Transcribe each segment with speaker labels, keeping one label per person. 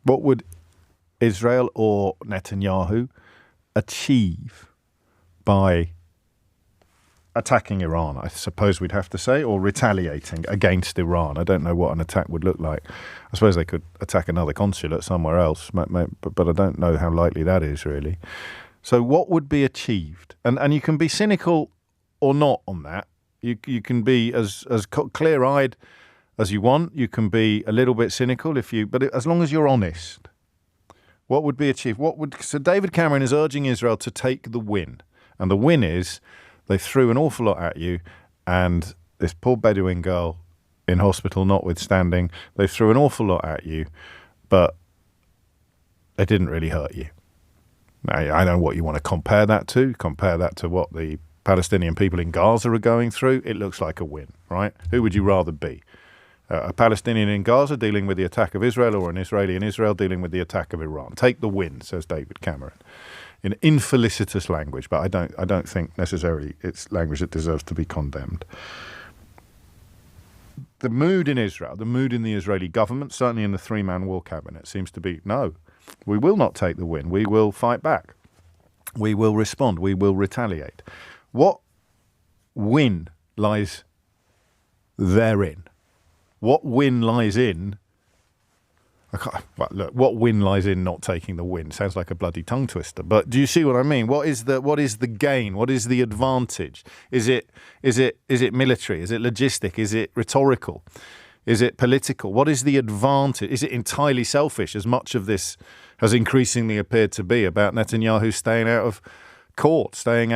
Speaker 1: What would Israel or Netanyahu achieve by attacking Iran, I suppose we'd have to say, or retaliating against Iran? I don't know what an attack would look like. I suppose they could attack another consulate somewhere else, but I don't know how likely that is, really. So what would be achieved? And you can be cynical or not on that. You can be as clear-eyed as you want. You can be a little bit cynical but as long as you're honest. What would be achieved? So David Cameron is urging Israel to take the win. And the win is they threw an awful lot at you, and this poor Bedouin girl in hospital notwithstanding, they threw an awful lot at you, but they didn't really hurt you. Now, I don't know what you want to compare that to. Compare that to what the Palestinian people in Gaza are going through. It looks like a win, right? Who would you rather be? A Palestinian in Gaza dealing with the attack of Israel, or an Israeli in Israel dealing with the attack of Iran? Take the win, says David Cameron, in infelicitous language, but I don't think necessarily it's language that deserves to be condemned. The mood in Israel, the mood in the Israeli government, certainly in the three-man war cabinet, seems to be, no, we will not take the win. We will fight back. We will respond. We will retaliate. What win lies therein? What win lies in? What win lies in not taking the win? Sounds like a bloody tongue twister. But do you see what I mean? What is the gain? What is the advantage? Is it military? Is it logistic? Is it rhetorical? Is it political? What is the advantage? Is it entirely selfish, as much of this has increasingly appeared to be about Netanyahu staying out of court, staying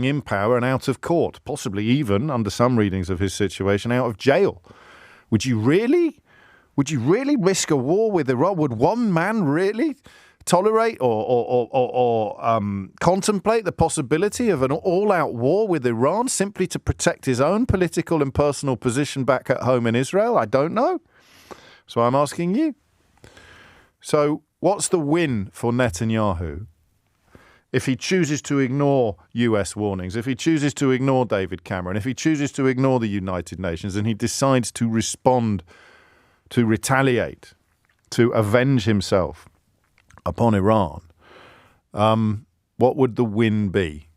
Speaker 1: in power and out of court, possibly even, under some readings of his situation, out of jail? Would you really risk a war with Iran? Would one man really tolerate or contemplate the possibility of an all-out war with Iran simply to protect his own political and personal position back at home in Israel? I don't know. So I'm asking you. So what's the win for Netanyahu if he chooses to ignore US warnings, if he chooses to ignore David Cameron, if he chooses to ignore the United Nations, and he decides to respond, to retaliate, to avenge himself upon Iran? What would the win be?